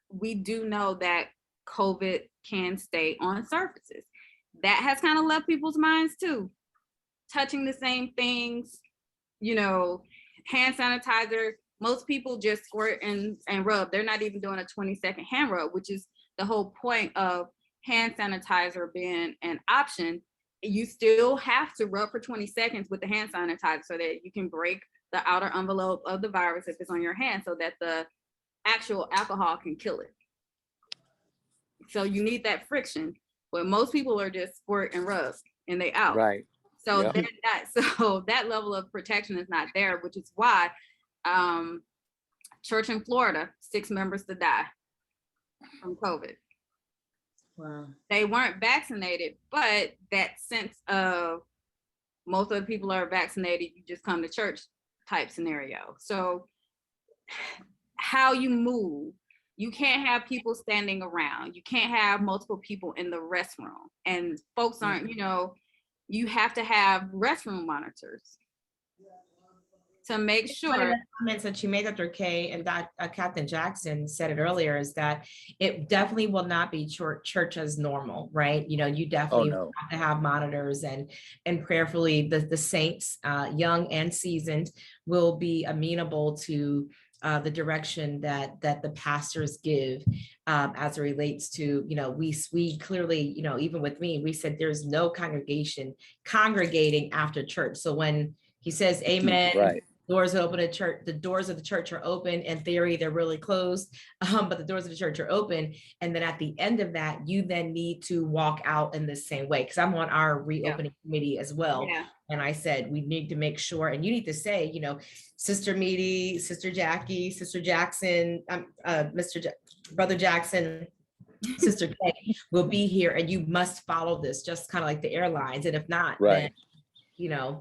we do know that COVID can stay on surfaces. That has kind of left people's minds too. Touching the same things, hand sanitizer, most people just squirt and rub. They're not even doing a 20-second hand rub, which is the whole point of hand sanitizer being an option. You still have to rub for 20 seconds with the hand sanitizer so that you can break the outer envelope of the virus if it's on your hand, so that the actual alcohol can kill it. So you need that friction. but most people are just squirt and rub and they out. Right. So Yep. that level of protection is not there, which is why church in Florida, 6 members to die from COVID. Wow. They weren't vaccinated, but that sense of most of the people are vaccinated, you just come to church type scenario. So how you move, you can't have people standing around. You can't have multiple people in the restroom. And folks aren't, you have to have restroom monitors to make One of sure. the comments that you made, Dr. K, and that Captain Jackson said it earlier, is that it definitely will not be church as normal, right? You definitely no. have to have monitors, and prayerfully the saints, young and seasoned, will be amenable to the direction that the pastors give as it relates to, we clearly, even with me, we said there's no congregating after church. So when he says amen, Right. doors open at church, the doors of the church are open. In theory, they're really closed, but the doors of the church are open. And then at the end of that, you then need to walk out in the same way. Because I'm on our reopening committee as well. Yeah. And I said, we need to make sure, and you need to say, Sister Meady, Sister Jackie, Sister Jackson, Brother Jackson, Sister Kay will be here, and you must follow this, just kind of like the airlines. And if not, Right.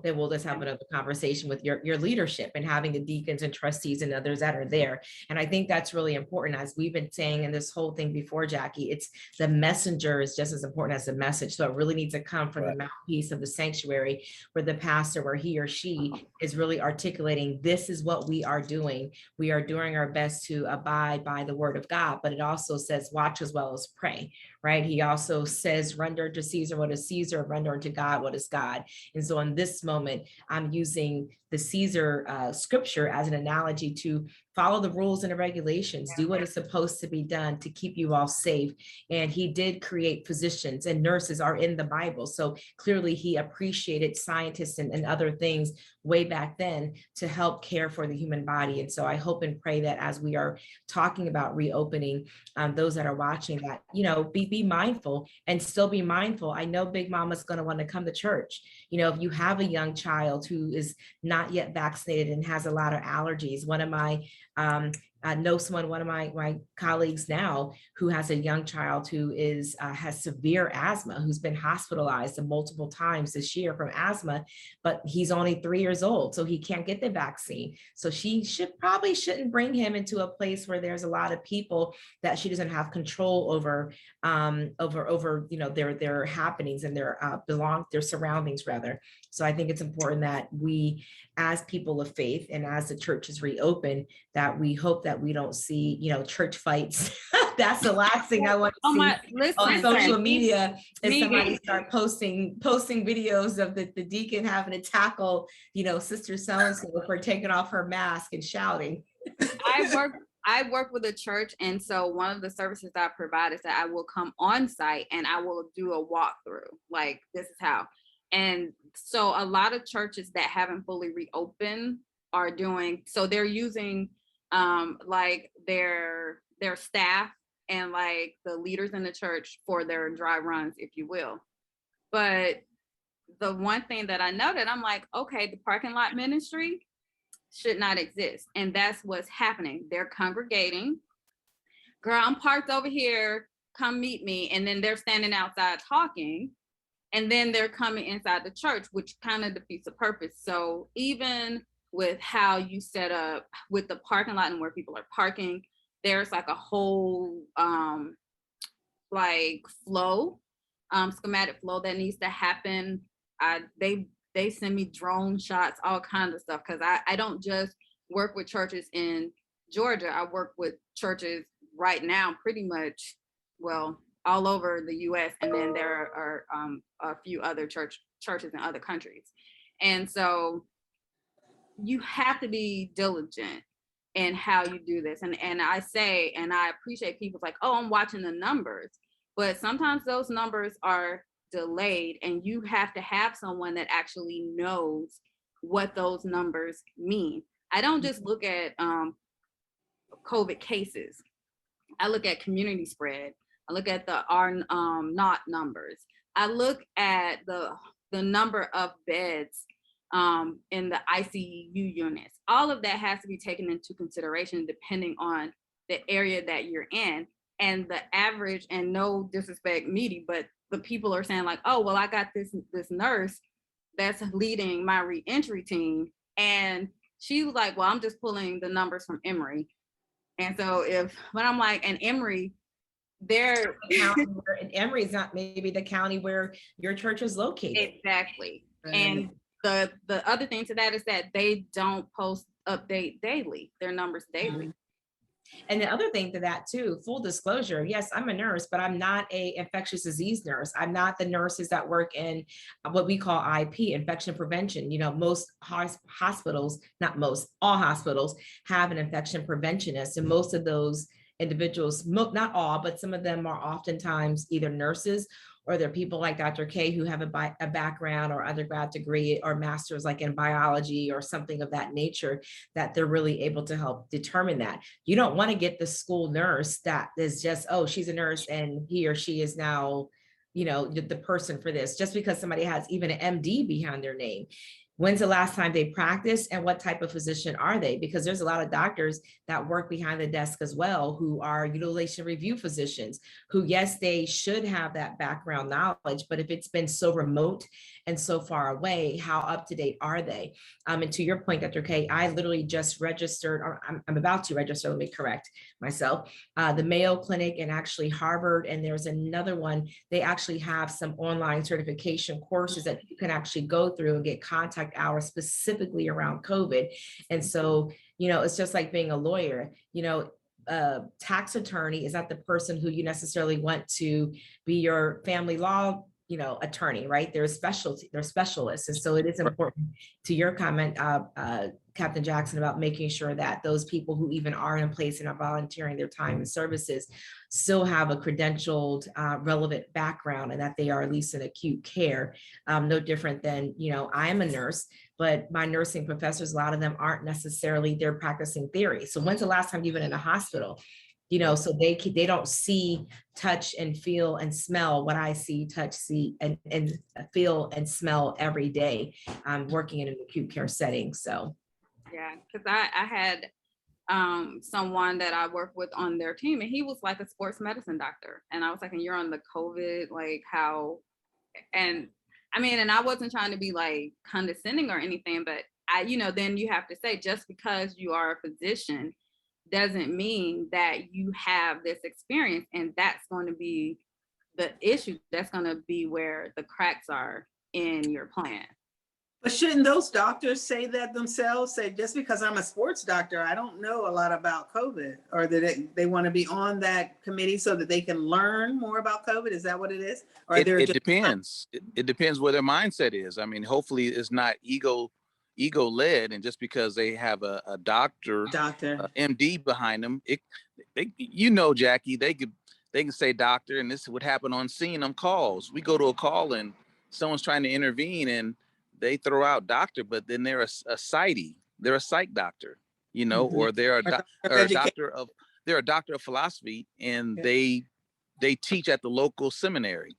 then we'll just have another conversation with your leadership and having the deacons and trustees and others that are there. And I think that's really important, as we've been saying in this whole thing before, Jackie. It's the messenger is just as important as the message. So it really needs to come from the mouthpiece of the sanctuary, where the pastor, where he or she is really articulating, this is what we are doing. We are doing our best to abide by the word of God, but it also says watch as well as pray, right? He also says, render to Caesar what is Caesar, render to God what is God. And so in this moment, I'm using the Caesar scripture as an analogy to follow the rules and the regulations, do what is supposed to be done to keep you all safe. And he did create physicians, and nurses are in the Bible. So clearly he appreciated scientists and other things way back then to help care for the human body. And so I hope and pray that as we are talking about reopening, those that are watching, that, be mindful and still be mindful. I know Big Mama's going to want to come to church. If you have a young child who is not yet vaccinated and has a lot of allergies, one of my I know one of my colleagues now who has a young child who has severe asthma, who's been hospitalized multiple times this year from asthma, but he's only 3 years old, so he can't get the vaccine. So she shouldn't bring him into a place where there's a lot of people that she doesn't have control over their happenings and their surroundings rather. So I think it's important that we, as people of faith and as the churches reopen, that we hope that we don't see, church fights. That's the last thing I want to see on social media, is somebody start posting videos of the deacon having to tackle, Sister so-and-so for taking off her mask and shouting. I work with a church, and so one of the services I provide is that I will come on site and I will do a walkthrough, like this is how. And so a lot of churches that haven't fully reopened are doing, so they're using like their staff and like the leaders in the church for their dry runs, if you will. But the one thing that I noted, I'm like, okay, the parking lot ministry should not exist. And that's what's happening. They're congregating. Girl, I'm parked over here, come meet me. And then they're standing outside talking. And then they're coming inside the church, which kind of defeats the purpose. So even with how you set up with the parking lot and where people are parking, there's like a whole like flow, schematic flow that needs to happen. They send me drone shots, all kinds of stuff, because I don't just work with churches in Georgia. I work with churches right now pretty much, well, all over the US, and then there are a few other churches in other countries. And so you have to be diligent in how you do this. And I say, and I appreciate people's like, oh, I'm watching the numbers, but sometimes those numbers are delayed, and you have to have someone that actually knows what those numbers mean. I don't just look at COVID cases. I look at community spread. I look at the R naught numbers. I look at the number of beds in the ICU units. All of that has to be taken into consideration depending on the area that you're in. And the average, and no disrespect meaty, but the people are saying like, oh, well, I got this nurse that's leading my re-entry team. And she was like, well, I'm just pulling the numbers from Emory. And so but I'm like, and Emory, they're and Emory is not maybe the county where your church is located. Exactly. Right. And the other thing to that is that they don't update daily, their numbers daily. And the other thing to that too, full disclosure, yes, I'm a nurse, but I'm not a infectious disease nurse. I'm not the nurses that work in what we call IP, infection prevention. You know, most hospitals, not most, all hospitals have an infection preventionist. And most of those individuals, not all, but some of them are oftentimes either nurses or they're people like Dr. K who have a background or undergrad degree or master's like in biology or something of that nature, that they're really able to help determine that. You don't want to get the school nurse that is just, oh, she's a nurse and he or she is now, you know, the person for this, just because somebody has even an MD behind their name. When's the last time they practiced and what type of physician are they? Because there's a lot of doctors that work behind the desk as well, who are utilization review physicians, who, yes, they should have that background knowledge, but if it's been so remote and so far away, how up to date are they? And to your point, Dr. K, I literally just registered, or I'm about to register, let me correct myself, the Mayo Clinic and actually Harvard, and there's another one, they actually have some online certification courses that you can actually go through and get contact hours specifically around COVID. And so, you know, it's just like being a lawyer, you know, tax attorney is not the person who you necessarily want to be your family law, you know, attorney, right? They're specialists. And so it is important to your comment, Captain Jackson, about making sure that those people who even are in place and are volunteering their time and services still have a credentialed, relevant background, and that they are at least in acute care. No different than, you know, I am a nurse, but my nursing professors, a lot of them aren't necessarily, they're practicing theory. So when's the last time you've been in a hospital? You know, so they don't see, touch, and feel and smell what I see, touch, see, and feel and smell every day. Working in an acute care setting. So yeah, because I had someone that I work with on their team, and he was like a sports medicine doctor, and I was like, and you're on the COVID, like how? And I mean, and I wasn't trying to be like condescending or anything, but I, you know, then you have to say, just because you are a physician doesn't mean that you have this experience, and that's going to be the issue. That's going to be where the cracks are in your plan. But shouldn't those doctors say that themselves? Say, just because I'm a sports doctor, I don't know a lot about COVID, or that they want to be on that committee so that they can learn more about COVID? Is that what it is? Or it depends. It depends where their mindset is. I mean, hopefully it's not ego led, and just because they have a doctor, MD behind them, you know, Jackie, they can say doctor, and this would happen on scene on calls. We go to a call and someone's trying to intervene and they throw out doctor, but then they're a psyche. They're a psych doctor, you know, or they're a doctor of philosophy, and they teach at the local seminary.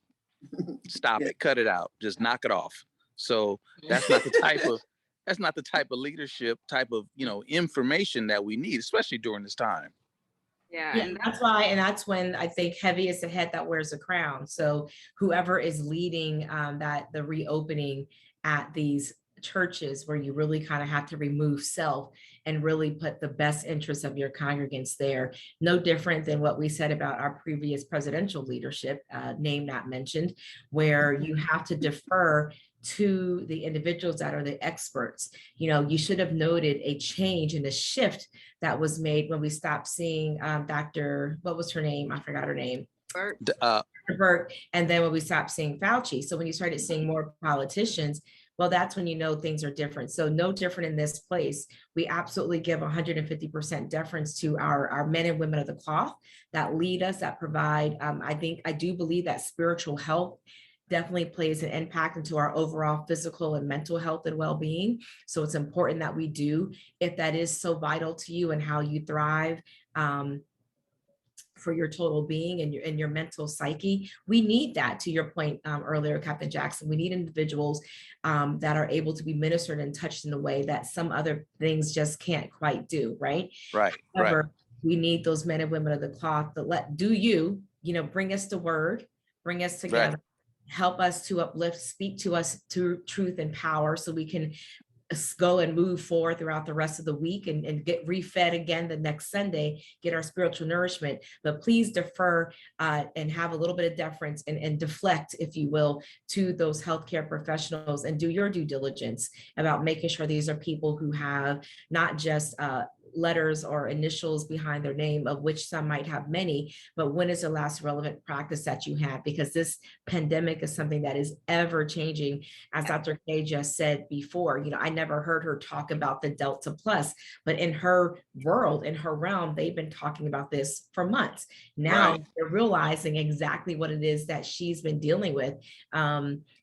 Stop it, cut it out, just knock it off. So that's not the type of leadership, type of, you know, information that we need, especially during this time. Yeah, and that's when I think heavy is the head that wears a crown. So whoever is leading the reopening at these churches, where you really kind of have to remove self and really put the best interests of your congregants there. No different than what we said about our previous presidential leadership, name not mentioned, where you have to defer to the individuals that are the experts. You know, you should have noted a change and a shift that was made when we stopped seeing Dr. What was her name? I forgot her name. Burt. And then when we stopped seeing Fauci. So when you started seeing more politicians, well, that's when you know things are different. So no different in this place. We absolutely give 150% deference to our men and women of the cloth that lead us, that provide. I do believe that spiritual health definitely plays an impact into our overall physical and mental health and well-being. So it's important that we do, if that is so vital to you and how you thrive, for your total being and your mental psyche. We need that, to your point earlier, Captain Jackson. We need individuals that are able to be ministered and touched in a way that some other things just can't quite do, right? Right. However, we need those men and women of the cloth that bring us the word, bring us together, help us to uplift, speak to us to truth and power, so we can go and move forward throughout the rest of the week and get refed again the next Sunday, get our spiritual nourishment. But please defer and have a little bit of deference and deflect, if you will, to those healthcare professionals, and do your due diligence about making sure these are people who have not just letters or initials behind their name, of which some might have many, but when is the last relevant practice that you had? Because this pandemic is something that is ever changing. As Dr. K just said before, I never heard her talk about the Delta Plus, but in her world, in her realm, they've been talking about this for months. Now they're realizing exactly what it is that she's been dealing with.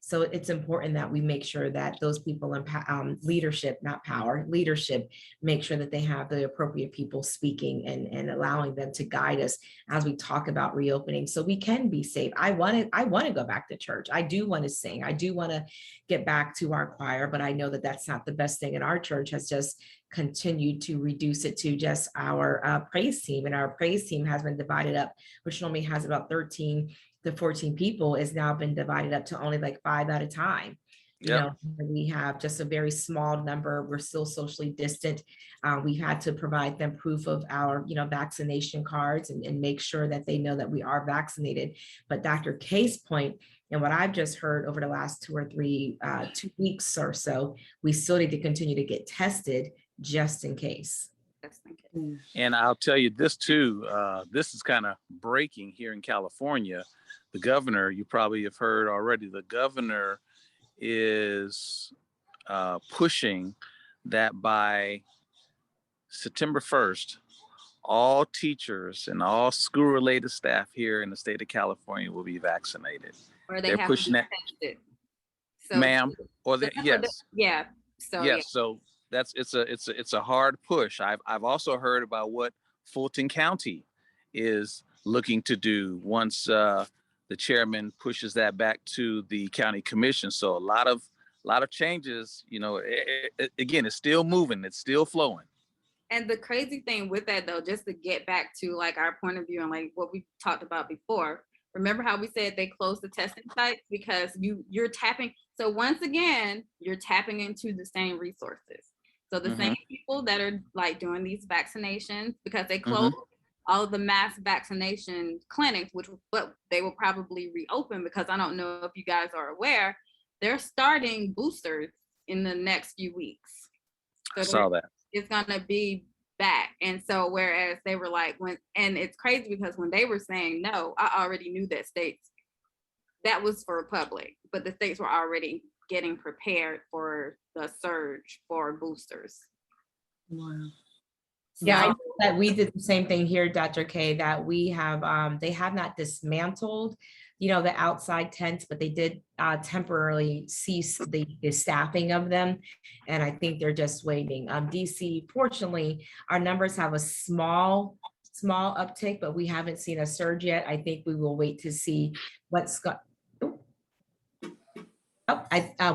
So it's important that we make sure that those people in leadership, not power, leadership, make sure that they have the appropriate people speaking and allowing them to guide us as we talk about reopening, so we can be safe. I want to go back to church. I do want to sing. I do want to get back to our choir, but I know that that's not the best thing. And our church has just continued to reduce it to just our praise team. And our praise team has been divided up, which normally has about 13 to 14 people, is now been divided up to only like 5 at a time. We have just a very small number. We're still socially distant. We've had to provide them proof of our, vaccination cards and make sure that they know that we are vaccinated. But Dr. K's point, and what I've just heard over the last 2 weeks or so, we still need to continue to get tested just in case. And I'll tell you this too, this is kind of breaking here in California. The governor, you probably have heard already, the governor is pushing that by September 1st, all teachers and all school-related staff here in the state of California will be vaccinated. Or they're pushing that, tested. So, ma'am, or yes, yeah. So yes, so it's a hard push. I've also heard about what Fulton County is looking to do once the chairman pushes that back to the county commission. So a lot of changes. Again, it's still moving, it's still flowing. And the crazy thing with that, though, just to get back to like our point of view and like what we talked about before, remember how we said they closed the testing sites because you're tapping. So once again, you're tapping into the same resources. So the same people that are like doing these vaccinations, because they closed all of the mass vaccination clinics, but they will probably reopen, because I don't know if you guys are aware, they're starting boosters in the next few weeks. So I saw that. It's gonna be back. And so whereas they were like, and it's crazy because when they were saying no, I already knew that states, that was for public, but the states were already getting prepared for the surge for boosters. Wow. Yeah, I know that we did the same thing here, Dr. K, that we have, they have not dismantled, the outside tents, but they did temporarily cease the staffing of them. And I think they're just waiting. DC, fortunately, our numbers have a small uptick, but we haven't seen a surge yet. I think we will wait to see what's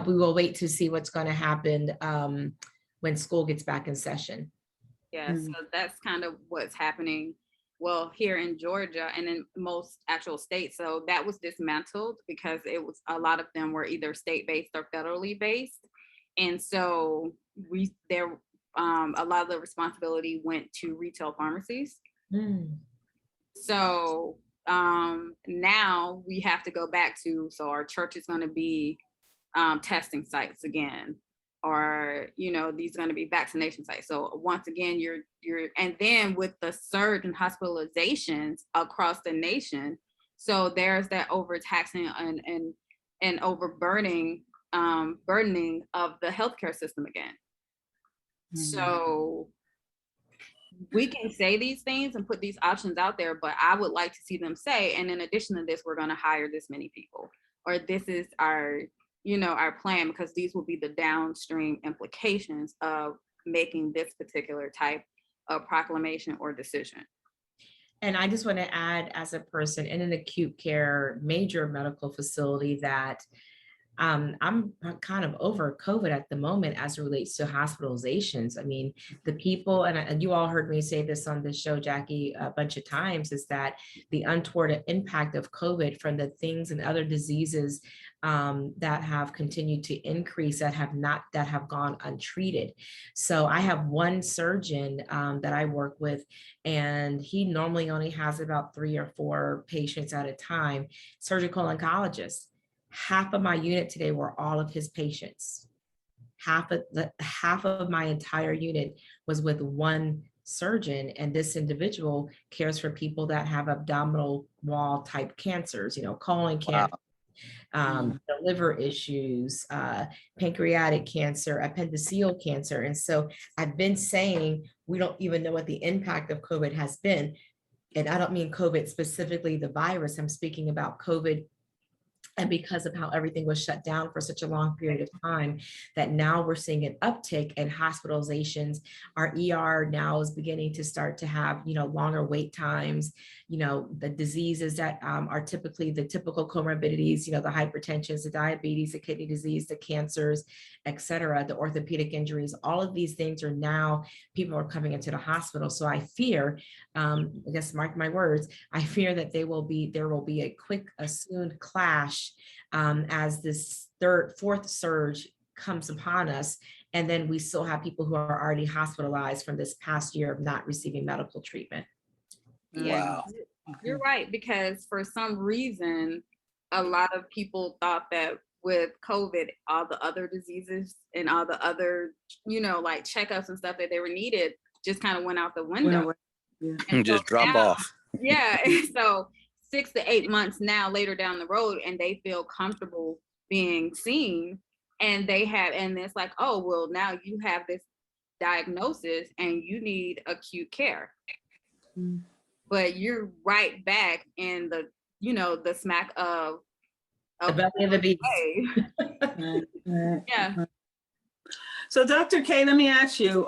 we will wait to see what's going to happen when school gets back in session. Yeah, so that's kind of what's happening. Well, here in Georgia and in most actual states. So that was dismantled because a lot of them were either state-based or federally based. And so a lot of the responsibility went to retail pharmacies. So now we have to go back to, so our church is going to be testing sites again, or these are going to be vaccination sites. So once again, you're and then with the surge in hospitalizations across the nation, so there's that overtaxing and overburdening burdening of the healthcare system again. So we can say these things and put these options out there, but I would like to see them say, and in addition to this, we're going to hire this many people, or this is our our plan, because these will be the downstream implications of making this particular type of proclamation or decision. And I just want to add, as a person in an acute care major medical facility, that I'm kind of over COVID at the moment as it relates to hospitalizations. I mean, the people, and you all heard me say this on this show, Jackie, a bunch of times, is that the untoward impact of COVID from the things and other diseases that have continued to increase that have gone untreated. So I have one surgeon that I work with, and he normally only has about 3 or 4 patients at a time, surgical oncologist. Half of my unit today were all of his patients. Half of my entire unit was with one surgeon, and this individual cares for people that have abdominal wall type cancers, colon cancer, liver issues, pancreatic cancer, appendiceal cancer. And so I've been saying we don't even know what the impact of COVID has been. And I don't mean COVID specifically, the virus. I'm speaking about COVID. And because of how everything was shut down for such a long period of time, that now we're seeing an uptick in hospitalizations. Our ER now is beginning to start to have, longer wait times, the diseases that are typically the typical comorbidities, the hypertensions, the diabetes, the kidney disease, the cancers, et cetera, the orthopedic injuries, all of these things are now, people are coming into the hospital. So I fear, I guess, mark my words, I fear that there will be a quick, soon clash as this fourth surge comes upon us. And then we still have people who are already hospitalized from this past year of not receiving medical treatment. Yeah, Wow. you're right, because for some reason, a lot of people thought that with COVID, all the other diseases and all the other, like checkups and stuff that they were needed just kind of went out the window. Yeah. And Just so drop now, off. yeah. So 6 to 8 months now later down the road, and they feel comfortable being seen, and it's like, oh, well, now you have this diagnosis and you need acute care. Mm. But you're right back in the, the smack of The belly of the beast. Yeah. So Dr. K, let me ask you,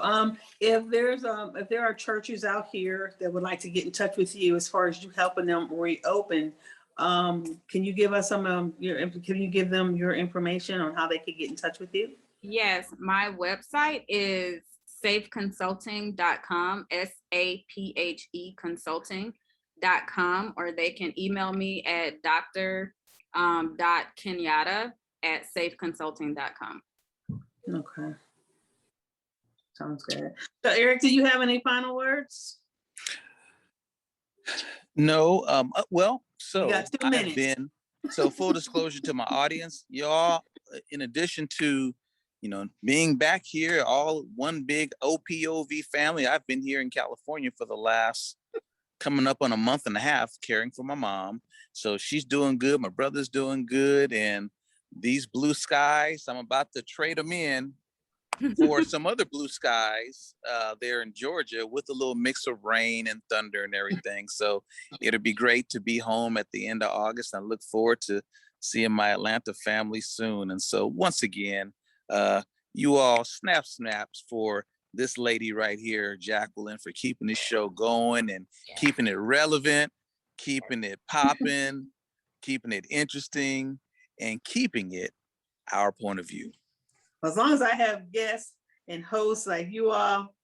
if there are churches out here that would like to get in touch with you as far as you helping them reopen, can you give us can you give them your information on how they could get in touch with you? Yes, my website is safeconsulting.com, SAPHE consulting.com, or they can email me at dr.kenyatta@safeconsulting.com. Okay. Sounds good. So Eric, do you have any final words? No. Well, so You got 2 I've minutes. been, so full disclosure to my audience, y'all, in addition to, being back here, all one big OPOV family, I've been here in California for the last coming up on a month and a half caring for my mom. So she's doing good. My brother's doing good. And these blue skies, I'm about to trade them in for some other blue skies there in Georgia with a little mix of rain and thunder and everything. So it'll be great to be home at the end of August. I look forward to seeing my Atlanta family soon. And so once again, you all snaps for this lady right here, Jacqueline, for keeping this show going and keeping it relevant, keeping it popping, keeping it interesting, and keeping it our point of view. As long as I have guests and hosts like you all,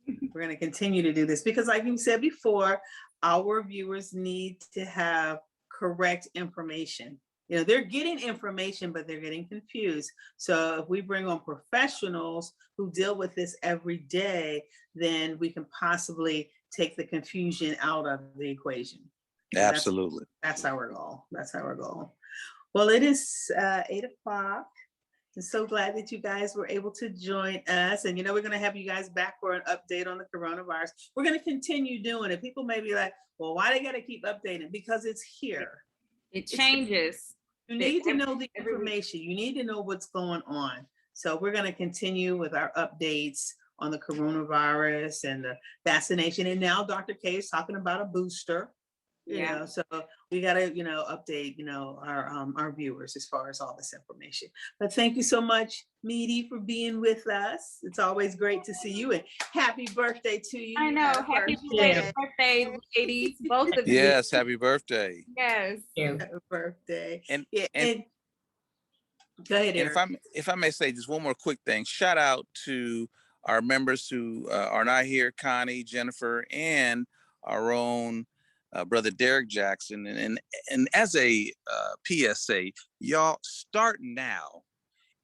we're going to continue to do this because, like you said before, our viewers need to have correct information. They're getting information, but they're getting confused. So if we bring on professionals who deal with this every day, then we can possibly take the confusion out of the equation. Absolutely. That's our goal. That's our goal. Well, it is 8 o'clock. I'm so glad that you guys were able to join us. And, we're going to have you guys back for an update on the coronavirus. We're going to continue doing it. People may be like, well, why they got to keep updating? Because it's here. It changes. You need to know the information. You need to know what's going on. So we're going to continue with our updates on the coronavirus and the vaccination. And now Dr. K is talking about a booster. Yeah. So we gotta, update, our viewers as far as all this information. But thank you so much, Meady, for being with us. It's always great to see you, and happy birthday to you. I know. Happy birthday, ladies, both of you. Yes, happy birthday. Yes. Happy birthday. And Go ahead, And Eric. if I may say just one more quick thing, shout out to our members who are not here, Connie, Jennifer, and our own brother Derek Jackson. And as a PSA, y'all start now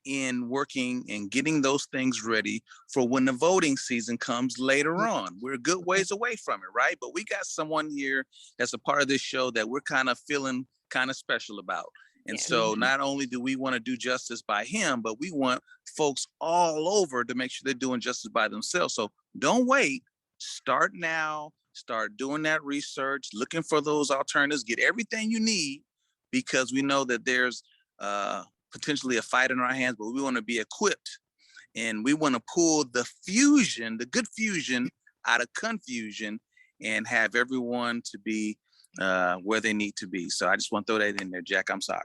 in working and getting those things ready for when the voting season comes later on. We're a good ways away from it, right? But we got someone here that's a part of this show that we're kind of feeling kind of special about. And so not only do we want to do justice by him, but we want folks all over to make sure they're doing justice by themselves. So don't wait. Start now. Start doing that research, looking for those alternatives, get everything you need, because we know that there's potentially a fight in our hands, but we want to be equipped. And we want to pull the fusion, the good fusion out of confusion, and have everyone to be where they need to be. So I just want to throw that in there, Jack. I'm sorry.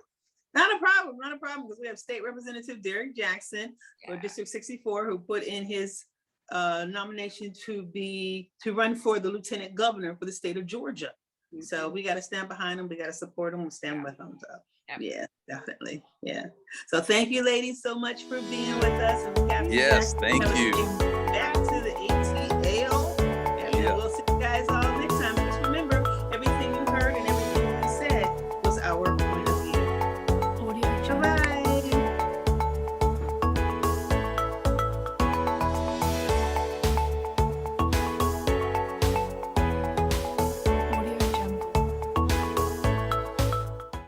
Not a problem, because we have State Representative Derek Jackson for District 64, who put in his nomination to run for the Lieutenant Governor for the state of Georgia. So we got to stand behind him. We got to support him. We'll stand with him. So yeah, definitely. Yeah. So thank you, ladies, so much for being with us. Yes, thank you.